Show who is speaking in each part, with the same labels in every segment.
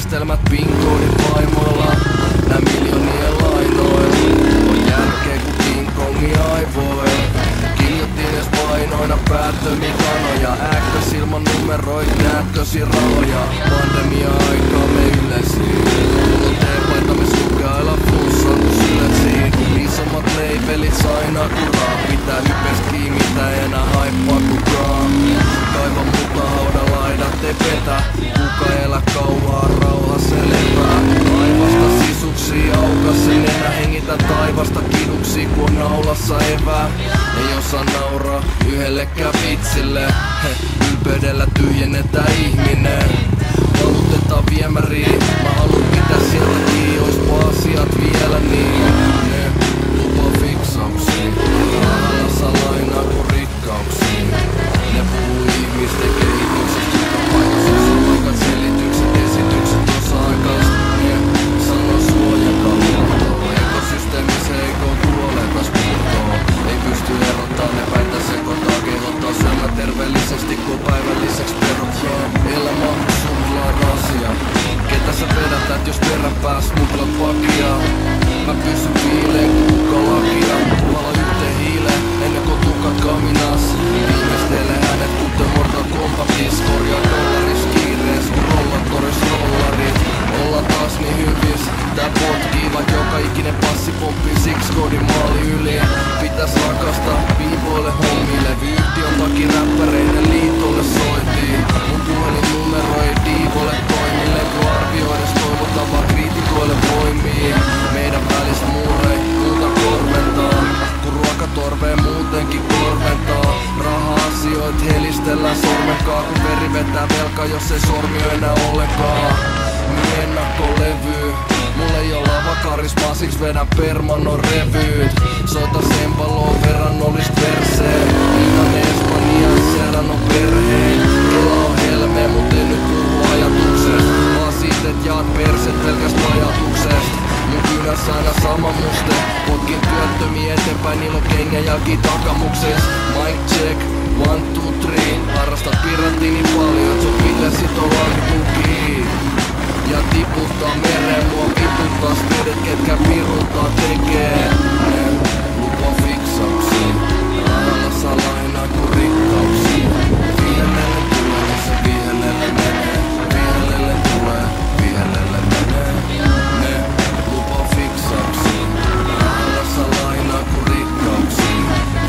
Speaker 1: järjestelmät pinkoodin vaimoilla. Nää miljoonien lainoilla on järkeä ku King Kongi aivoilla. Kiljottines painoina päättömiä kanoja. Äkkös ilman numeroit, näetkösi rahoja. Pandemia-aikaa me ylesiin. Mulla teepaita me sukailla flussaan ku sylesiin. Isommat leipelit aina kun pitää hypes kiinni, mitä enää haippaa kukaan. Kaiva mutta haudan laidat ei petä. Kuka elä kauaa rauhassa lepää. Taivasta sisuksi aukas sen enää hengitä taivasta kiduksi kun on naulassa evää. Ei osaa nauraa yhdellekään vitsille. Ylpeydellä tyhjennetään ihminen. Valutetaan viemäriin. Mä haluun pitää sieltä kiinni, oispa asiat vielä niin. Ne lupa fiksauksiin. Rahalla saa lainaa kun rikkauksiin. Ne puhuu ihmisten kehityksestä. Paikassa paikat selitykset, esitykset osa-aikaista. Ne sanoo suojakalua. Ekosysteemissä eikö kuoletas purtoa. Ei pysty erottaa ne päitä sekoittaa. Kehottaa syömään terveellisesti kun päivälliseksi peruttaa. Elämä on suklaa rasia. Ketä sä vedätät jos peräpää smuglat pakia? Mä pysyn viileen kukkalakia. Vala yhteen hiileen ennen kuin tukat kaminas. Viimeistele hänet kuten Mortal Kombatis. Korjaa dollaris kiirees kun rollatoris rollarit. Ollaan taas niin hyvis. Tää potkii vaik joka ikinen passi pomppii siksi kodin maali yli. Pitäis rakastaa viivoille hommille. Yhtiön takia räppäreiden liitolle soitiin. Mun puhelinnumero ei diivolle toimille. Kun arvioides toivotaan vaan kriitikoille voimia. Meidän välis muurei muuta korventaa. Kun ruokatorveen muutenkin korventaa. Raha-asioit helistellään sormenkaan. Kun veri vetää velka jos ei sormi enää ollenkaan. Mie ennakkolevy. Mulla ei oo lavakarismaa, siks vedän permannon revyyt. Soita sempaloon verrannollis verseen. Ihan Espanjan Serrano perheen. Kela on helmeä, mut ei nyt puhu ajatuksest. Vaan siitä et jaat perset pelkäst ajatuksest. Mun kynässä aina sama muste. Potkin työttömiä eteenpäin, niillä on kengänjälki takamukses. Mic check, 1, 2, 3. Harrastat piratia niin paljon, et sun pitää sitoo lakipukiin. Ja tiputtaa mereen, mua vituttaa speedet, ketkä piruttaa tekee. Ne lupa fiksauksiin. Rahalla saa lainaa kun rikkauksiin. Vihellelle tulee, niin se vihellelle menee. Vihellelle tulee, vihellelle menee. Ne lupa fiksauksiin. Rahalla saa lainaa kun rikkauksiin.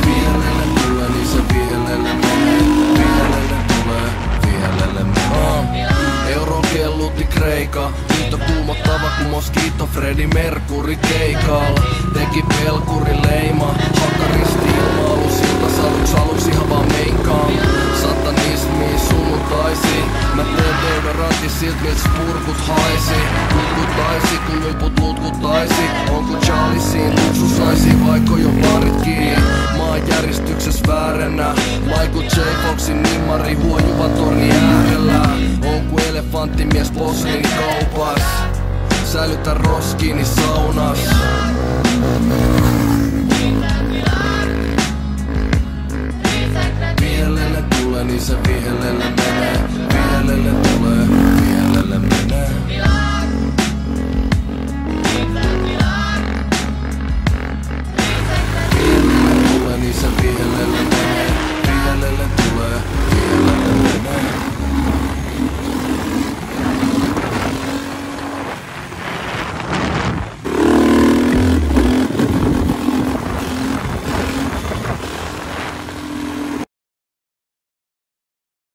Speaker 1: Vihellelle tulee, niin se vihellelle menee. Vihellelle tulee, vihellelle menee. Euro kellutti Kreika. Yhtä kuumottava ku Mosquito Freddie Mercury keikalla. Teki pelkuri leima. Hakaristi ilmailu siltas aluks ihan vaan meinkaan. Satanismi sunnuntaisi. Mä teen deodorantti silt miltä spurkut haisi. Lutkuttaisi kun luput lutkuttaisi. Onko Charliesin luksusaisi vaiko jo baritkin? Mä oon järjestyksessä vääränä. Michael J. Foxin nimmari huojuva torni äärellä. Onko elefanttimies posliini kaupas? Säilytä roskiini saunas. Vihellelle tulee niin se vihellelle menee. Vihellelle